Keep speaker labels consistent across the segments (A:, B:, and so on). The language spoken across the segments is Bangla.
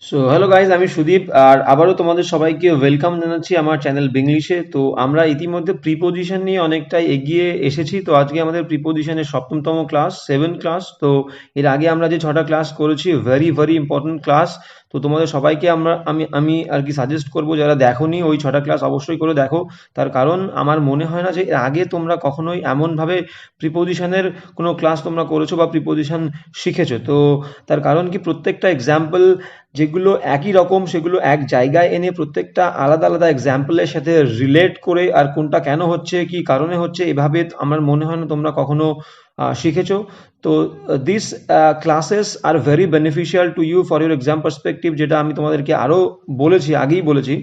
A: সো হ্যালো গাইজ, আমি সুদীপ আর আবারও তোমাদের সবাইকে ওয়েলকাম জানাচ্ছি আমার চ্যানেল বিংলিশে। তো আমরা ইতিমধ্যে প্রিপোজিশন নিয়ে অনেকটাই এগিয়ে এসেছি। তো আজকে আমাদের প্রিপোজিশনের সপ্তমতম ক্লাস, 7 ক্লাস। তো এর আগে আমরা যে 6টা ক্লাস করেছি, ভেরি ভেরি ইম্পর্টেন্ট ক্লাস। তো তোমাদের সবাইকে আমি আর কি সাজেস্ট করবো, যারা দেখোনি ওই 6টা ক্লাস অবশ্যই করে দেখো। তার কারণ আমার মনে হয় না যে এর আগে তোমরা কখনোই এমনভাবে প্রিপোজিশনের কোনো ক্লাস তোমরা করেছো বা প্রিপোজিশন শিখেছো। তো তার কারণ কি, প্রত্যেকটা এক্সাম্পল যেগুলো একই রকম সেগুলো এক জায়গায় এনে প্রত্যেকটা আলাদা আলাদা এক্সাম্পলের সাথে রিলেট করে আর কোনটা কেন হচ্ছে কি কারণে হচ্ছে এভাবে আমার মনে হয় না তোমরা কখনো শিখেছো। তো this classes are very beneficial to you for your exam perspective, যেটা আমি তোমাদেরকে আরও বলেছি, আগেই বলেছি।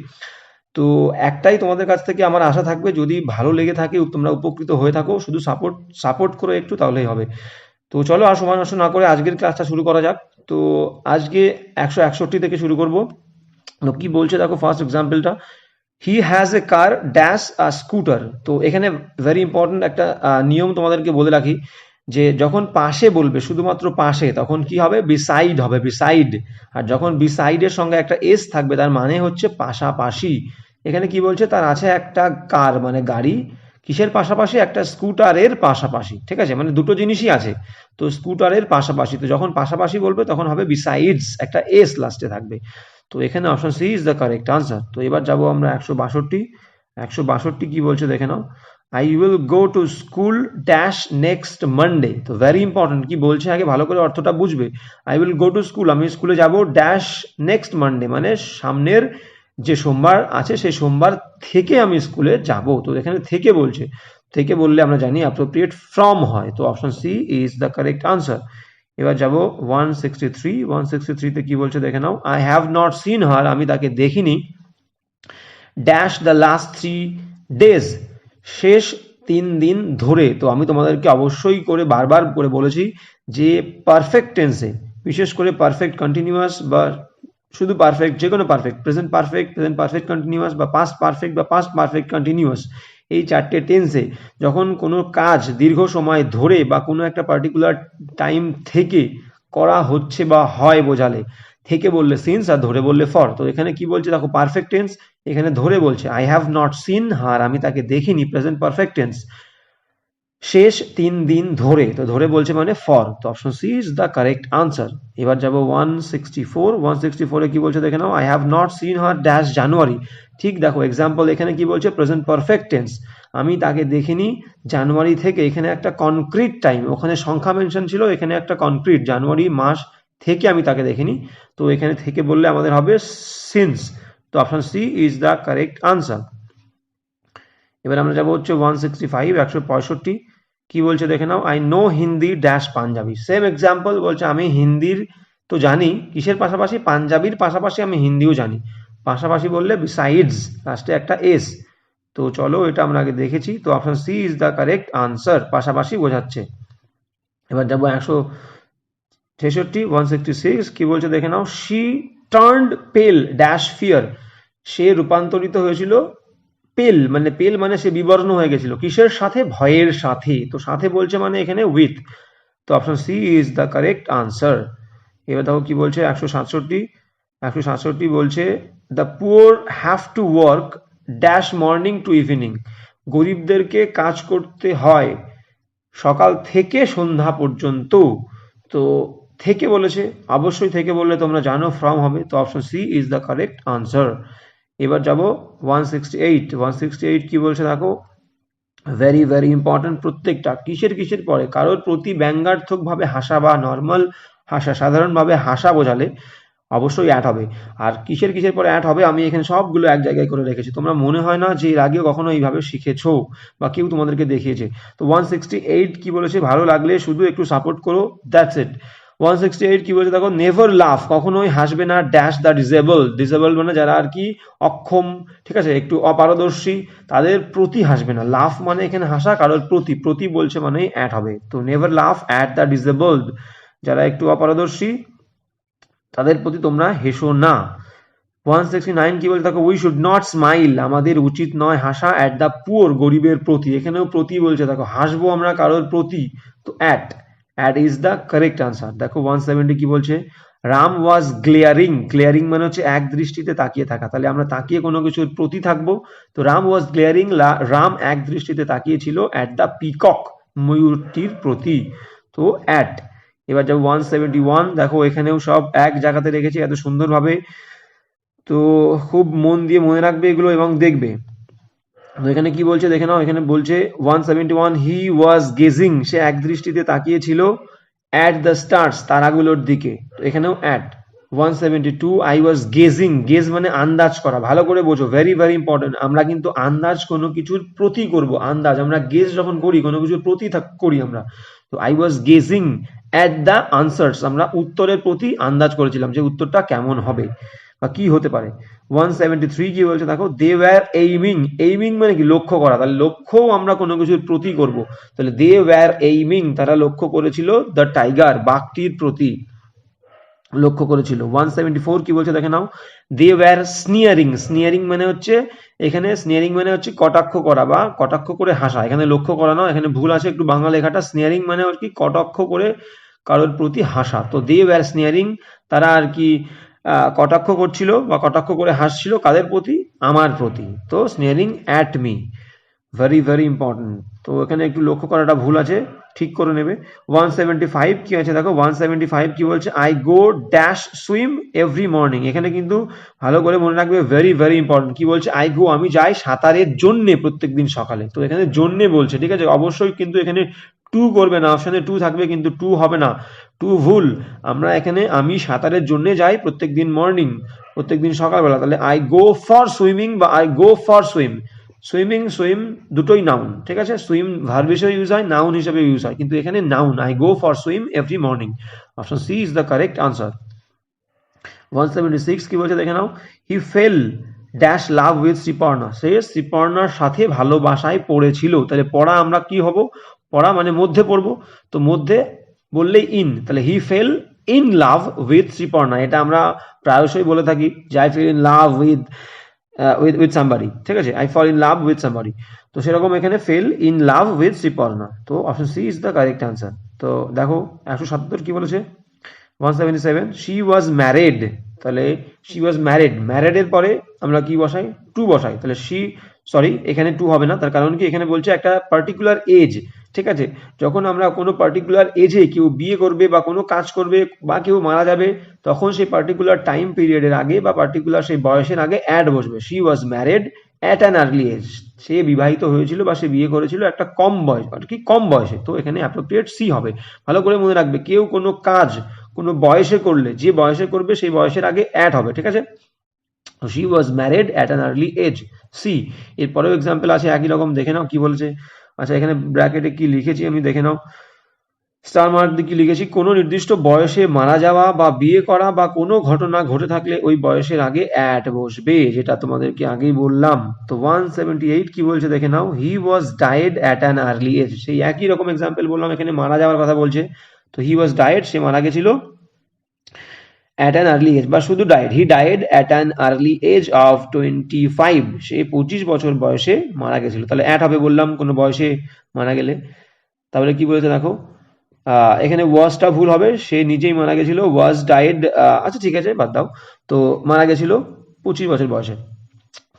A: তো একটাই তোমাদের কাছ থেকে আমার আশা থাকবে, যদি ভালো লেগে থাকে, তোমরা উপকৃত হয়ে থাকো, শুধু সাপোর্ট সাপোর্ট করো একটু, তাহলেই হবে। তো চলো আর সময় নষ্ট না করে আজকের ক্লাসটা শুরু করা যাক। তো আজকে 161 থেকে শুরু করব। তো কি বলছে দেখো, ফার্স্ট এক্সাম্পলটা, he has a car dash a scooter. তো এখানে ভেরি ইম্পর্টেন্ট একটা নিয়ম তোমাদেরকে বলে রাখি, যে যখন পাশে বলবে, শুধুমাত্র পাশে, তখন কি হবে, বিসাইড হবে, বিসাইড। আর যখন বিসাইডের সঙ্গে একটা এস থাকবে, তার মানে হচ্ছে পাশাপাশি। এখানে কি বলছে, তার আছে একটা কার মানে গাড়ি, কিসের পাশাপাশি, একটা স্কুটারের পাশাপাশি। ঠিক আছে, মানে দুটো জিনিসই আছে। তো স্কুটারের পাশাপাশি, তো যখন পাশাপাশি বলবে তখন হবে বিসাইডস, একটা এস লাস্টে থাকবে। তো এখানে option C is the correct answer. তো এবার যাবো আমরা 162। 162 কি বলছে দেখে নাও, I will go to school dash next Monday. তো ভেরি ইম্পর্টেন্ট, কি বলছে আগে ভালো করে অর্থটা বুঝবে। I will go to school, আমি স্কুলে যাব, ড্যাশ নেক্সট মানডে মানে সামনের যে সোমবার আছে সেই সোমবার থেকে আমি স্কুলে যাব। তো এখানে থেকে বলছে, থেকে বললে আমরা জানি অ্যাপ্রোপ্রিয়েট ফ্রম হয়। তো option C is the correct answer. এবার যাব 163। 163তে কি বলছে দেখে নাও, I have not seen her, আমি তাকে দেখিনি, ড্যাশ দ্য লাস্ট 3 ডেজ, শেষ 3 দিন ধরে। তো আমি তোমাদেরকে অবশ্যই করে বারবার করে বলেছি যে পারফেক্ট টেন্সে, বিশেষ করে পারফেক্ট কন্টিনিউয়াস বা শুধু পারফেক্ট, যে কোনো perfect, present perfect, present perfect continuous বা পাস্ট পারফেক্ট বা পাস্ট পারফেক্ট কন্টিনিউয়াস, এই 4টে টেন্সে যখন কোনো কাজ দীর্ঘ সময় ধরে বা কোনো একটা পার্টিকুলার টাইম থেকে করা হচ্ছে বা হয় বোঝালে, থেকে বললে সিন্স আর ধরে বললে ফর। তো এখানে কি বলছে দেখো, পারফেক্ট টেন্স, এখানে ধরে বলছে I have not seen her, আমি তাকে দেখিনি, প্রেজেন্ট পারফেক্ট টেন্স, শেষ 3 দিন ধরে। তো ধরে বলছে মানে ফর। তো option C is the correct answer. এবার যাবো 164। 164 এ কি বলছে দেখে নাও, I have not seen her dash January. ঠিক দেখো এক্সাম্পল, এখানে কি বলছে, প্রেজেন্ট পারফেক্ট টেন্স, আমি তাকে দেখিনি জানুয়ারি থেকে। এখানে একটা কনক্রিট টাইম, ওখানে সংখ্যা মেনশন ছিল, এখানে একটা কনক্রিট জানুয়ারি মাস থেকে আমি তাকে দেখিনি। তো এখানে থেকে বললে আমাদের হবে সিন্স। তো option C is the correct answer. এবার আমরা যাবো হচ্ছে 165। 165 কি বলছে দেখে নাও, I know Hindi dash Punjabi. Same example, বলছে আমি হিন্দির তো জানি, কিসের পাশাপাশি, পাঞ্জাবির পাশাপাশি আমি হিন্দিও জানি। পাশাপাশি বললে বিসাইডস, লাস্টে একটা এস। তো চলো এটা আমরা আগে দেখেছি। তো option C is the correct answer, পাশাপাশি বোঝাচ্ছে। এবার যাবো 166। 166 কি বলছে দেখে নাও, she turned pale dash fear, সে রূপান্তরিত হয়েছিল পেল, মানে পেল মানে সে বিবর্ণ হয়ে গেছিল, কিসের সাথে, ভয়ের সাথে। তো সাথে বলছে মানে এখানে উইথ। তো option C is the correct answer. এবার দেখো কি বলছে 167। 167 বলছে, the poor have to work dash morning to evening, গরিবদেরকে কাজ করতে হয় সকাল থেকে সন্ধ্যা পর্যন্ত। তো থেকে বলেছে, অবশ্যই থেকে বললে তোমরা জানো ফ্রম হবে। তো option C is the correct answer. এবার যাব 168। 168 কি বলছে দেখো, ভেরি ভেরি ইম্পর্টেন্ট, প্রত্যেকটা কিসের কিসের পরে, কারোর প্রতি ব্যঙ্গাত্মক ভাবে হাসা বা নর্মাল হাসা, সাধারণভাবে হাসা বোঝালে অবশ্যই অ্যাড হবে। আর কিসের কিসের পরে অ্যাড হবে, আমি এখানে সবগুলো এক জায়গায় করে রেখেছি, তোমরা মনে হয় না যে এর আগেও কখনো এইভাবে শিখেছো বা কেউ তোমাদেরকে দেখিয়েছে। তো 168 কি বলেছে, ভালো লাগলে শুধু একটু সাপোর্ট করো, দ্যাটস ইট। 168 কি বলেছে দেখো, নেভার লাফ, কখনোই হাসবে না, ড্যাশ দ্য ডিসেবল, ডিসেবল মানে যারা আর কি অক্ষম, ঠিক আছে, একটু অপারদর্শী, তাদের প্রতি হাসবে না। লাফ মানে এখানে হাসা, কারোর প্রতি, প্রতি বলছে মানে অ্যাড হবে। তো নেভার লাফ অ্যাট দ্য ডিসেবলড, যারা একটু অপারদর্শী তাদের প্রতি তোমরা হেসো না। 169 কি বলছে দেখো, উই শুড নট স্মাইল, আমাদের উচিত নয় হাসা, অ্যাট দ্য পুয়ার, গরিবের প্রতি। এখানেও প্রতি বলছে দেখো, হাসবো আমরা কারোর প্রতি, তো at, at is the correct answer. দেখো 170 কি বলছে, রাম ওয়াজ গ্লেয়ারিং, গ্লেয়ারিং মানে হচ্ছে এক দৃষ্টিতে তাকিয়ে থাকা, তাহলে আমরা তাকিয়ে কোনো কিছুর প্রতি থাকবো। তো রাম ওয়াজ গ্লেয়ারিং, রাম এক দৃষ্টিতে তাকিয়ে ছিল অ্যাট দ্য পিকক, ময়ূরটির প্রতি। তো অ্যাট। এবার যাবো 171, দেখো এখানেও সব এক জায়গাতে রেখেছি এত সুন্দরভাবে, তো খুব মন দিয়ে মনে রাখবে এগুলো এবং দেখবে। তো এখানে কি বলছে দেখে নাও, এখানে বলছে 171, হি ওয়াজ গেজিং, সে এক দৃষ্টিতে তাকিয়ে ছিল অ্যাট দ্য স্টার্স, তারাগুলোর দিকে। তো এখানেও at. 172, I was gazing, gaze মানে আন্দাজ করা, ভালো করে বোঝো, ভেরি ভেরি ইম্পর্টেন্ট। আমরা কিন্তু আন্দাজ কোনো কিছুর প্রতি করব, আন্দাজ, আমরা গেজ যখন করি কোনো কিছুর প্রতি করি আমরা। তো I was gazing at the answers, আমরা উত্তরের প্রতি আন্দাজ করেছিলাম যে উত্তরটা কেমন হবে বা কি হতে পারে। 173 কি বলছে দেখো, দে ওয়্যার এইমিং, এইমিং মানে কি লক্ষ্য করা, তাহলে লক্ষ্যও আমরা কোনো কিছুর প্রতি করব, তাহলে দে ওয়্যার এইমিং, তারা লক্ষ্য করেছিল দ্য টাইগার, বাঘটির প্রতি লক্ষ্য করেছিল। 174 কি বলছে দেখে নাও, দে ওয়্যার স্নিয়ারিং, স্নিয়ারিং মানে হচ্ছে, এখানে স্নিয়ারিং মানে হচ্ছে কটাক্ষ করা বা কটাক্ষ করে হাসা, এখানে লক্ষ্য করা না, এখানে ভুল আছে একটু বাংলা লেখাটা, স্নিয়ারিং মানে আর কি কটাক্ষ করে কারোর প্রতি হাসা। তো দে ওয়্যার স্নিয়ারিং, তারা আর কি কটাক্ষ করছিল বা কটাক্ষ করে হাসছিল কাদের প্রতি, আমার প্রতি। তো sneering at me, very very important. তো এখানে একটু লক্ষ্য করাটা ভুল আছে, ঠিক করে নেবে। 175 কি আছে দেখো, 175 কি বলছে, I go dash swim every morning, এখানে কিন্তু ভালো করে মনে রাখবে, ভেরি ভেরি ইম্পর্টেন্ট। কি বলছে, আই গো, আমি যাই সাঁতারের জন্যে প্রত্যেকদিন সকালে, তো এখানে জন্যে বলছে, ঠিক আছে, অবশ্যই কিন্তু এখানে টু করবে না, অপশনে টু থাকবে কিন্তু টু হবে না, টু ভুল। আমরা এখানে আমি সাঁতারের জন্য যাই প্রত্যেকদিন মর্নিং, প্রত্যেকদিন সকালবেলা, তাহলে আই গো ফর সুইমিং বা I go for swim. Swimming swim দুটোই নাউন, ঠিক আছে, সুইম ভার্ব হিসেবে ইউজ হয়, নাউন হিসেবে ইউজ হয়, কিন্তু এখানে noun, I go for swim every morning. Option C is the correct answer. 176 কি বলছে দেখে নাও, he fell dash love with Sriparna, সে শ্রীপর্ণার সাথে ভালোবাসায় পড়েছিল, তাহলে পড়া আমরা কি হব, পড়া মানে মধ্যে পড়বো, তো মধ্যে বললেই ইন, তাহলে he fell in love with Sriparna, এটা আমরা প্রায়শই বলে থাকি যে I fell in love with with somebody, ঠিক আছে, I fall in love with somebody. তো সেরকম এখানে fell in love with Sriparna, তো option C is the correct answer. তো দেখো 177 কি বলেছে, 177, শি ওয়াজ ম্যারিড, তাহলে শি ওয়াজ ম্যারিড, ম্যারিড এর পরে আমরা কি বসাই, টু বসাই, তাহলে শি, সরি এখানে টু হবে না, তার কারণ কি এখানে বলছে একটা পার্টিকুলার এজ, ঠিক আছে, যখন আমরা কোনো পার্টিকুলার এজে কেউ বিয়ে করবে বা কোনো কাজ করবে বা কেউ মারা যাবে, তখন সেই পার্টিকুলার টাইম পিরিয়ডের আগে বা পার্টিকুলার সেই বয়সের আগে অ্যাড বসবে। She was married at an early age, সে বিবাহিত হয়েছিল বা সে বিয়ে করেছিল একটা কম বয়স, আর কি কম বয়সে, তো এখানে অ্যাপ্রোপ্রিয়েট সি হবে। ভালো করে মনে রাখবে, কেউ কোনো কাজ কোনো বয়সে করলে, যে বয়সে করবে সেই বয়সের আগে অ্যাড হবে, ঠিক আছে। She was married at an early age, C. এরপরেও এক্সাম্পল আছে একই রকম, দেখে নাও কি বলছে। আচ্ছা এখানে ব্র্যাকেটে কি লিখেছি আমি দেখে নাও, স্টার মার্ক দিয়ে কি লিখেছি, কোনো নির্দিষ্ট বয়সে মারা যাওয়া বা বিয়ে করা বা কোনো ঘটনা ঘটে থাকলে ওই বয়সের আগে অ্যাট বসবে, যেটা তোমাদেরকে আগেই বললাম। তো 178 কি বলছে দেখে নাও, he was died at an early age, সেই একই রকম এক্সাম্পল বললাম, এখানে মারা যাওয়ার কথা বলছে, তো হি ওয়াজ ডায়েড, সে মারা গেছিল অ্যাট অ্যান আর্লি এজ, বা শুধু died, he died at an early age of 25, সে 25 বছর বয়সে মারা গেছিল, তাহলে অ্যাট হবে বললাম কোনো বয়সে মারা গেলে। তাহলে কি বলেছে দেখো, এখানে ওয়াজটা ভুল হবে, সে নিজেই মারা গেছিল, ওয়াজ ডায়েড, আচ্ছা ঠিক আছে বাদ দাও, তো মারা গেছিল 25 বছর বয়সে।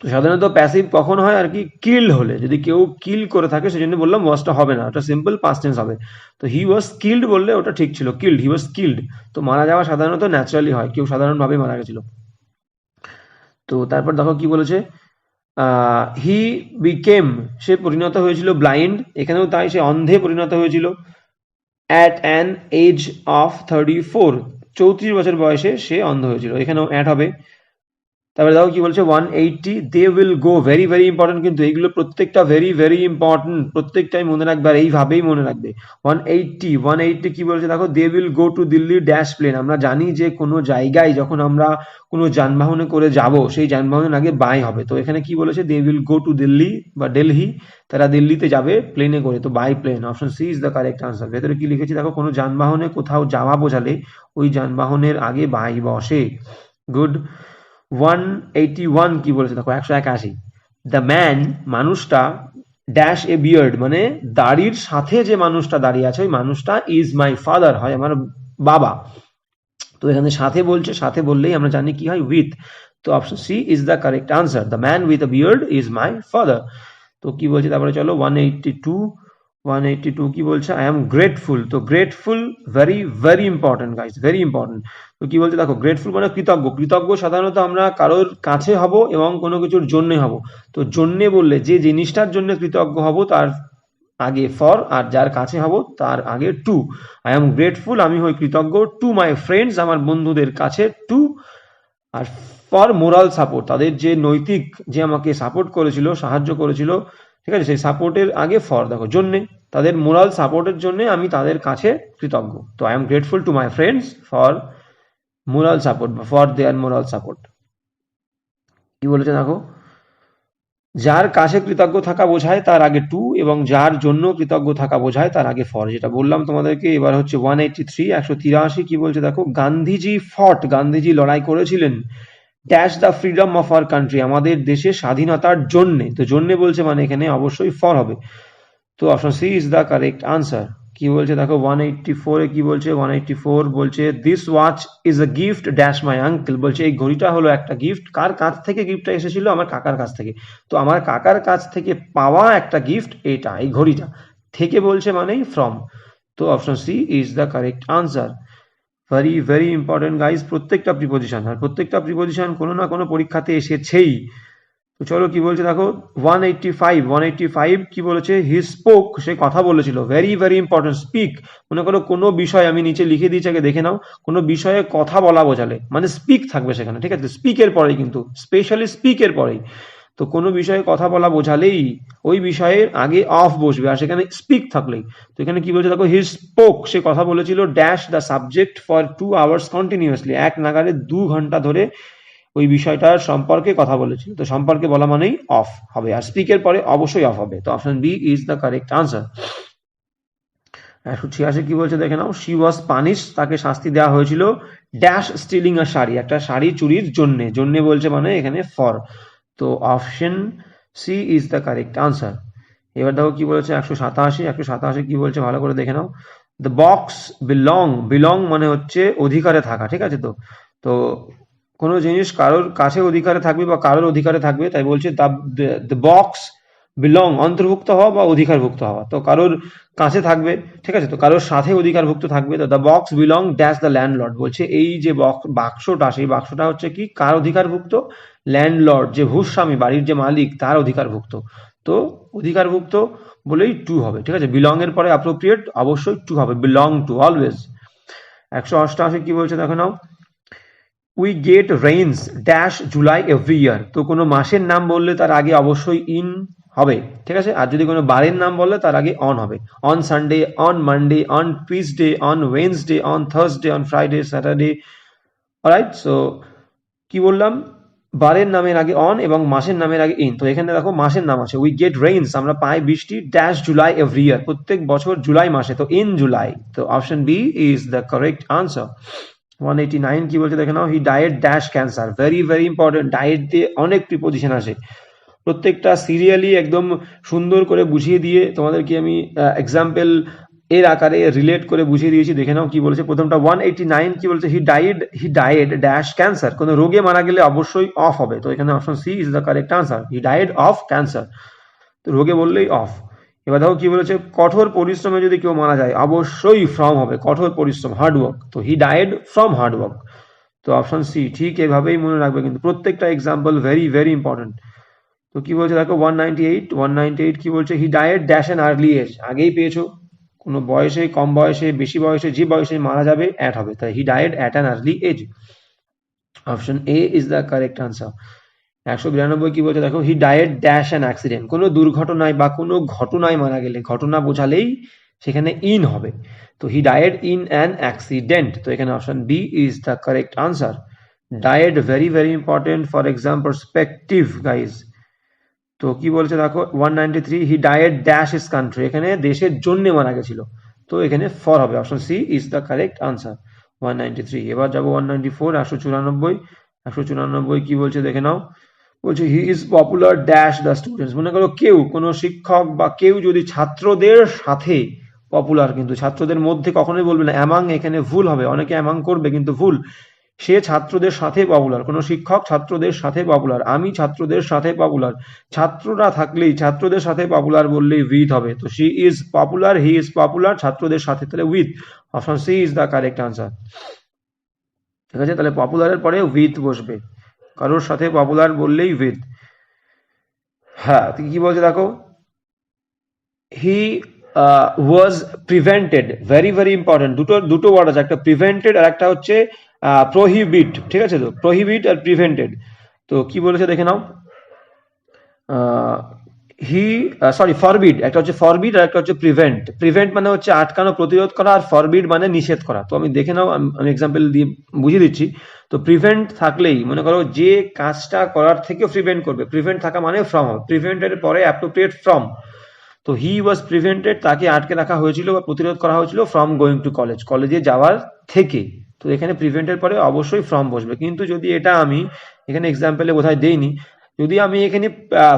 A: তো সাধারণত প্যাসিভ কখন হয় আর কি, কিল্ড হলে, যদি কেউ কিল করে থাকে সেজন্য বললাম ওয়াজটা হবে না, ওটা সিম্পল পাস্ট টেন্স হবে। তো হি ওয়াজ কিল্ড বললে ওটা ঠিক ছিল, কিল্ড, হি ওয়াজ কিল্ড। তো মারা যাওয়া সাধারণত ন্যাচারালি হয়, কেউ সাধারণভাবে মারা গেছিল। তো তারপর দেখো কি বলেছে, হি বিকেম, সে পরিণত হয়েছিল ব্লাইন্ড, এখানেও তাই, সে অন্ধে পরিণত হয়েছিল অ্যাট অ্যান এজ অফ 34, 34 বছর বয়সে সে অন্ধ হয়েছিল, এখানেও অ্যাট হবে। তারপরে দেখো কি বলছে 180, they will go, very very important, কিন্তু এইগুলো প্রত্যেকটা ভেরি ভেরি ইম্পর্টেন্ট, প্রত্যেকটাই মনে রাখবে আর এইভাবেই মনে রাখবে। 180 কি বলছে দেখো, they will go to Delhi dash plane, আমরা জানি যে কোনো জায়গায় যখন আমরা কোনো যানবাহনে করে যাব সেই যানবাহনের আগে বাই হবে, তো এখানে কি বলেছে, they will go to Delhi বা দিল্লি, তারা দিল্লিতে যাবে প্লেনে করে, তো by plane, option C is the correct answer. ভেতরে কি লিখেছি দেখো, কোনো যানবাহনে কোথাও যাওয়া বোঝালে ওই যানবাহনের আগে বাই বসে। গুড। 181 কি বলেছে দেখো, 181, দ্য ম্যান, মানুষটা, ড্যাশ এ বিয়ার্ড, মানে দাড়ির সাথে যে মানুষটা দাঁড়িয়ে আছে ওই মানুষটা, ইজ মাই ফাদার, হয় আমার বাবা। তো এখানে সাথে বলছে, সাথে বললেই আমরা জানি কি হয়, উইথ। তো option C is the correct answer, the man with a beard is my father. তো কি বলছে তারপরে চলো 182 কি বলছে, আই এম গ্রেটফুল। তো grateful very very important guys, very important. তো কি বলছে দেখো, গ্রেটফুল মানে কৃতজ্ঞ। কৃতজ্ঞ সাধারণত আমরা কারোর কাছে হব এবং কোনো কিছুর জন্যে হব। তো জন্যে বললে যে জিনিসটার জন্য কৃতজ্ঞ হব তার আগে ফর, আর যার কাছে হব তার আগে টু। আই এম গ্রেটফুল, আমি হই কৃতজ্ঞ, টু মাই ফ্রেন্ডস, আমার বন্ধুদের কাছে, টু। আর ফর মোরাল সাপোর্ট, তাদের যে নৈতিক, যে আমাকে সাপোর্ট করেছিল, সাহায্য করেছিল, ঠিক আছে, সেই সাপোর্টের আগে ফর দেখো, জন্যে, তাদের মোরাল সাপোর্টের জন্য আমি তাদের কাছে কৃতজ্ঞ। তো I am grateful to my friends for moral support, for their moral support. কি বলেছে দেখো, যার কাছে কৃতজ্ঞ থাকা বোঝায় তার আগে টু, এবং যার জন্য কৃতজ্ঞ থাকা বোঝায় তার আগে ফর, যেটা বললাম তোমাদেরকে। এবার হচ্ছে 183 কি বলছে দেখো, গান্ধীজি ফট, গান্ধীজি লড়াই করেছিলেন, dash the freedom of our country, আমাদের দেশের স্বাধীনতার জন্যে। তো জন্যে বলছে মানে এখানে অবশ্যই ফর হবে। তো option C is the correct answer. কি বলছে দেখো 184 কি বলছে, 184 বলছে this watch is a gift dash my uncle, বলছে এই ঘড়িটা হলো একটা গিফট। কার কাছ থেকে গিফটটা এসেছিল? আমার কাকার কাছ থেকে। তো আমার কাকার কাছ থেকে পাওয়া একটা গিফট এটা, এই ঘড়িটা। থেকে বলছে মানেই ফ্রম। তো option C is the correct answer. Very very important guys, প্রত্যেকটা প্রিপোজিশন, আর প্রত্যেকটা প্রিপোজিশন কোনো না কোনো পরীক্ষাতে এসেছেই। তো চলো কি বলছে দেখো 185 কি বলেছে, হি স্পোক, সে কথা বলেছিল, ভেরি ভেরি ইম্পর্টেন্ট। স্পিক, মনে করো কোনো বিষয়, আমি নিচে লিখে দিয়েছি আগে দেখে নাও, কোনো বিষয়ে কথা বলা বোঝালে মানে স্পিক থাকবে সেখানে, ঠিক আছে, স্পিকের পরেই, কিন্তু স্পেশালি স্পিকের পরেই। তো কোনো বিষয়ে কথা বলা বোঝালেই ওই বিষয়ের আগে অফ বসবে, আর সেখানে স্পিক থাকলেই। তো এখানে কি বলছে দেখো, হি স্পোক, সে কথা বলেছিল, dash the subject for 2 hours continuously, এক নাগারে 2 ঘন্টা ধরে ওই বিষয়টার সম্পর্কে কথা বলেছিল। তো সম্পর্কে বলা মানেই অফ হবে, আর স্পিকের পরে অবশ্যই অফ হবে। তো option B is the correct answer. 186 কি বলছে দেখে নাও, শি ওয়াজ পানিশ, তাকে শাস্তি দেওয়া হয়েছিল, ড্যাশ স্টিলিং আ শাড়ি, একটা শাড়ি চুরির জন্যে। জন্যে বলছে মানে এখানে ফর। তো option C is the correct answer. এবার দেখো কি বলেছে 187 কি বলছে ভালো করে দেখে নাও, দ্য বক্স বিলং, বিলং মানে হচ্ছে অধিকারে থাকা, ঠিক আছে। তো তো কোনো জিনিস কারোর কাছে অধিকারে থাকবে বা কারোর অধিকারে থাকবে, তাই বলছে দ্য বক্স বিলং, অন্তর্ভুক্ত হওয়া বা অধিকারভুক্ত হওয়া। তো কারোর কাছে থাকবে, ঠিক আছে, তো কারোর সাথে অধিকারভুক্ত থাকবে। তো the box belong dash the landlord, বলছে এই যে বাক্সটা, সেই বাক্সটা হচ্ছে কি কার অধিকারভুক্ত? ল্যান্ডলর্ড, যে ভূস্বামী, বাড়ির যে মালিক, তার অধিকারভুক্ত। তো অধিকারভুক্ত বলেই টু হবে, ঠিক আছে। বিলং এর পরে অ্যাপ্রোপ্রিয়েট অবশ্যই টু হবে, বিলং টু অলওয়েজ। 188 কি বলছে দেখো নাও, we get rains dash July every year. তো কোনো মাসের নাম বললে তার আগে অবশ্যই ইন হবে, ঠিক আছে। আর যদি কোনো বারের নাম বললে তার আগে অন হবে। On Sunday, on Monday, on Tuesday, on Wednesday, on Thursday, on Friday, Saturday. Alright, so কি বললাম, বারের নামের আগে অন এবং মাসের নামের আগে ইন। তো এখানে দেখো মাসের নাম আছে, উই গেট রেইনস, আমরা পাই বৃষ্টি, ড্যাশ জুলাই এভরি ইয়ার, প্রত্যেক বছর জুলাই মাসে, তো ইন জুলাই। তো option B is the correct answer. 189 কি বলছে দেখে নাও, he died dash cancer, very very important. Died দিয়ে অনেক প্রিপোজিশন আসে, প্রত্যেকটা সিরিয়ালি একদম সুন্দর করে বুঝিয়ে দিয়ে তোমাদেরকে আমি এক্সাম্পল এর আকারে রিলেট করে বুঝিয়ে দিয়েছি। দেখে নাও কি বলেছে প্রথমটা 189 কি বলছে, হি ডায়েড ড্যাশ ক্যান্সার, কোনো রোগে মারা গেলে অবশ্যই অফ হবে। তো এখানে option C is the correct answer, he died of cancer. তো রোগে বললেই অফ। এবার দেখো কি বলেছে, কঠোর পরিশ্রমে যদি কেউ মারা যায় অবশ্যই ফ্রম হবে, কঠোর পরিশ্রম, হার্ডওয়ার্ক। তো হি ডায়েড ফ্রম হার্ডওয়ার্ক। তো অপশন সি, ঠিক এভাবেই মনে রাখবে, কিন্তু প্রত্যেকটা এক্সাম্পল ভেরি ভেরি ইম্পর্টেন্ট। তো কি বলছে দেখো 198 কি বলছে, he died dash an early age, আগেই পেয়েছো, কোনো বয়সে, কম বয়সে, বেশি বয়সে, যে বয়সে মারা যাবে অ্যাট হবে, তাই he died at an early age. Option A is the correct answer. 192 কি বলছে দেখো, he died dash an accident, কোনো দুর্ঘটনায় বা কোনো ঘটনায় মারা গেলে, ঘটনা বোঝালেই সেখানে ইন হবে। তো he died in an accident. তো এখানে option B is the correct answer. Died very very important for exam perspective guys. তো কি বলছে দেখো 193, he died dash his country, এখানে দেশের জন্য মারা গেছিল, তো এখানে ফর হবে, option C is the correct answer. 193। এবার যাবো 194, 194 কি বলছে দেখে নাও, বলছে হি is popular dash the students, মনে করো কেউ, কোনো শিক্ষক বা কেউ যদি ছাত্রদের সাথে পপুলার, কিন্তু ছাত্রদের মধ্যে কখনোই বলবে না। অ্যামাং এখানে ভুল হবে, অনেকে অ্যামাং করবে কিন্তু ভুল। সে ছাত্রদের সাথে পপুলার, কোনো শিক্ষক ছাত্রদের সাথে পপুলার, আমি ছাত্রদের সাথে পপুলার। ছাত্ররা থাকলেই ছাত্রদের সাথে পপুলার বললেই উইথ হবে। তো she is popular, he is popular, ছাত্রদের সাথে, তাহলে with. Option C is the correct answer. ঠিক আছে, তাহলে পপুলারের পরে উইথ বসবে, কারোর সাথে পপুলার বললেই উইথ। হ্যাঁ, কি বলছে দেখো, হি ওয়াজ প্রিভেন্টেড, ভেরি ভেরি ইম্পর্টেন্ট, দুটো দুটো ওয়ার্ড আছে, একটা প্রিভেন্টেড আর একটা হচ্ছে প্রহিবিট। ঠিক আছে, তো প্রহিবিট আর প্রিভেন্টেড। তো কি বলেছে দেখে নাও, হি সরি ফরবিড, একটা হচ্ছে ফরবিড আর একটা হচ্ছে প্রিভেন্ট। প্রিভেন্ট মানে হচ্ছে আটকানো, প্রতিরোধ করা, আর ফরবিড মানে নিষেধ করা। তো আমি দেখে নাও, আমি এক্সাম্পল দিয়ে বুঝিয়ে দিচ্ছি। তো প্রিভেন্ট থাকলেই মনে করো যে কাজটা করার থেকেও প্রিভেন্ট করবে, প্রিভেন্ট থাকা মানে ফ্রম হবে, প্রিভেন্টের পরে অ্যাপ্রোপ্রিয়েট ফ্রম। তো হি ওয়াজ প্রিভেন্টেড, তাকে আটকে রাখা হয়েছিল বা প্রতিরোধ করা হয়েছিল ফ্রম গোয়িং টু কলেজ, কলেজে যাওয়ার থেকে। তো এখানে প্রিভেন্টের পরে অবশ্যই ফ্রম বসবে। কিন্তু যদি এটা আমি এখানে এক্সাম্পলে বোধহয় দেইনি, যদি আমি এখানে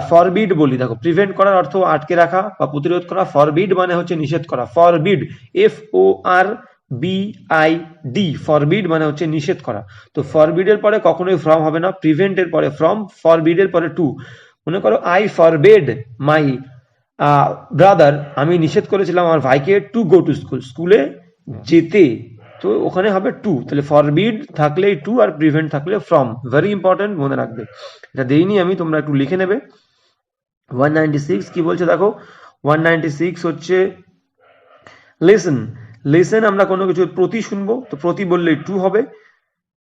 A: ফরবিড বলি, দেখো প্রিভেন্ট করার অর্থ আটকে রাখা বা প্রতিরোধ করা, ফরবিড মানে হচ্ছে নিষেধ করা, ফরবিড FORBID, ফরবিড মানে হচ্ছে নিষেধ করা। তো ফরবিডের পরে কখনোই ফ্রম হবে না, প্রিভেন্টের পরে ফ্রম, ফরবিডের পরে টু। মনে করো আই ফরবেড মাই ব্রাদার, আমি নিষেধ করেছিলাম আমার ভাইকে টু গো টু স্কুল, স্কুলে যেতে। তো ওখানে হবে টু, তাহলে ফরবিড থাকলেই টু আর প্রিভেন্ট থাকলে ফ্রম। ভেরি ইম্পর্টেন্ট, মনে রাখবে। এটা দেইনি আমি, তোমরা একটু লিখে নেবে। 196 কি বলছে দেখো, 196 হচ্ছে লিসেন। লিসেন আমরা কোনো কিছু প্রতি শুনবো, তো প্রতি বললেই টু হবে।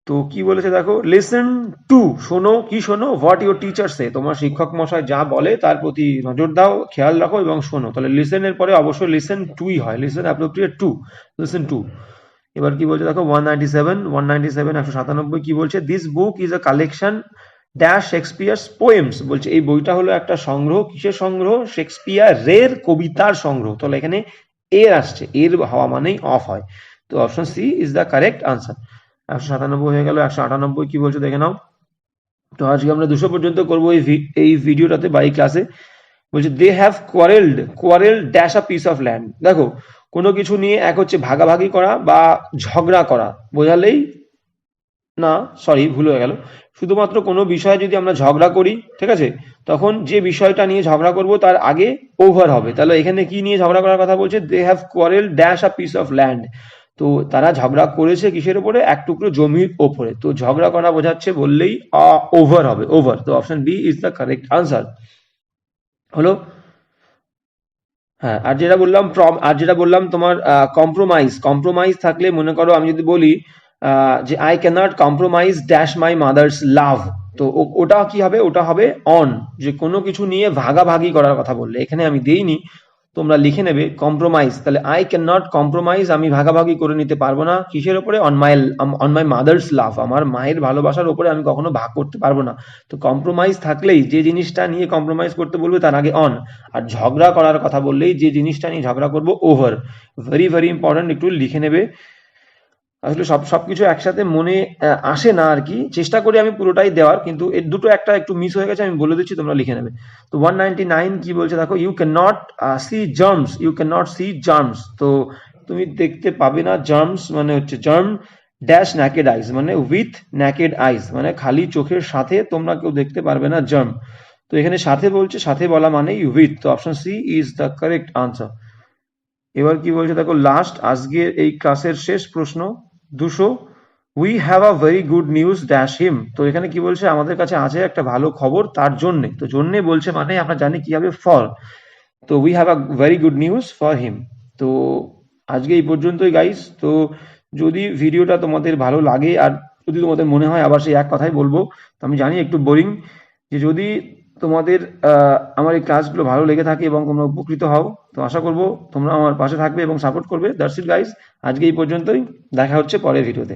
A: তো কি বলেছে দেখো, লিসেন টু, শোনো, কি শোনো, হোয়াট ইউর টিচার সে, তোমার শিক্ষক মশাই যা বলে তার প্রতি নজর দাও, খেয়াল রাখো এবং শোনো। তাহলে লিসেন এর পরে অবশ্যই লিসেন টুই হয়, listen appropriate to, listen to. এবার কি বলছে দেখো, 197 197 কি বলছে, this book is a collection dash Shakespeare's poems, বলছে এই বইটা হলো একটা সংগ্রহ, কিসের সংগ্রহ, শেক্সপিয়ারের কবিতার সংগ্রহ। তাহলে এখানে এর আসছে, এর হওয়া মানেই অফ হয়। তো option C is the correct answer. 197 হয়ে গেল, 198 কি বলছে দেখে নাও। তো আজকে আমরা 200 পর্যন্ত করবো এই ভিডিওটাতে বা এই ক্লাসে। বলছে they have quarrelled dash a piece of land. দেখো কোনো কিছু নিয়ে এক হচ্ছে ভাগাভাগি করা বা ঝগড়া করা বোঝালেই, না সরি ভুল হয়ে গেল, শুধুমাত্র কোনো বিষয়ে যদি আমরা ঝগড়া করি, ঠিক আছে, তখন যে বিষয়টা নিয়ে ঝগড়া করব তার আগে ওভার হবে। তাহলে এখানে কি নিয়ে ঝগড়া করার কথা বলছে, they have quarrel dash a piece of land. তো তারা ঝগড়া করেছে কিসের উপরে, এক টুকরো জমির ওপরে। তো ঝগড়া করা বোঝাচ্ছে বললেই ওভার হবে, ওভার। তো option B is the correct answer হলো। হ্যাঁ, আর যেটা বললাম তোমার কম্প্রোমাইজ, কম্প্রোমাইজ থাকলে মনে করো আমি যদি বলি যে I can't compromise dash my mother's love, তো ওটা কি হবে, ওটা হবে অন, যে কোনো কিছু নিয়ে ভাগাভাগি করার কথা বললে। এখানে আমি দেইনি, তোমরা লিখে নেবে কম্প্রোমাইজ। তাহলে আই ক্যান নট কম্প্রোমাইজ, আমি ভাগাভাগি করে নিতে পারবো না কিসের উপরে, অন মাই মাদার্স লাভ, আমার মায়ের ভালোবাসার উপরে আমি কখনো ভাগ করতে পারবো না। তো কম্প্রোমাইজ থাকলেই যে জিনিসটা নিয়ে কম্প্রোমাইজ করতে বলবে তার আগে অন, আর ঝগড়া করার কথা বললেই যে জিনিসটা নিয়ে ঝগড়া করবো ওভার। ভেরি ভেরি ইম্পর্টেন্ট, একটু লিখে নেবে। আসলে সবকিছু একসাথে মনে আসে না আর কি, চেষ্টা করি আমি পুরোটাই দেওয়ার, কিন্তু এর দুটো একটা একটু মিস হয়ে গেছে, আমি বলে দিচ্ছি, তোমরা লিখে নেবে। তো 199 কি বলছে দেখো, you can not see germs, you can not see germs, তো তুমি দেখতে পাবে না জার্মস মানে হচ্ছে জার্ম ড্যাশ ন্যাকেড আইস, মানে উইথ ন্যাকেড আইস, মানে খালি চোখের সাথে তোমরা কেউ দেখতে পারবে না জার্ম। তো এখানে সাথে বলছে, সাথে বলা মানেই উইথ। তো option C is the correct answer. এবার কি বলছে দেখো, লাস্ট আজকের এই ক্লাসের শেষ প্রশ্ন 200, we have a very good news dash him. তো এখানে কি বলছে, আমাদের কাছে আছে একটা ভালো খবর তার জন্য। তো জন্য বলছে মানে আমরা জানি কি হবে, ফর। তো we have a very good news for him. তো আজকে এই পর্যন্তই গাইস। তো যদি ভিডিওটা তোমাদের ভালো লাগে আর যদি তোমাদের মনে হয় আবার সেই এক কথাই বলবো, তো আমি জানি একটু বোরিং, যে যদি তোমাদের আমার এই ক্লাসগুলো ভালো লেগে থাকে এবং তোমরা উপকৃত হও, তো আশা করবো তোমরা আমার পাশে থাকবে এবং সাপোর্ট করবে। দ্যাটস ইট গাইস, আজকে এই পর্যন্তই, দেখা হচ্ছে পরের ভিডিওতে।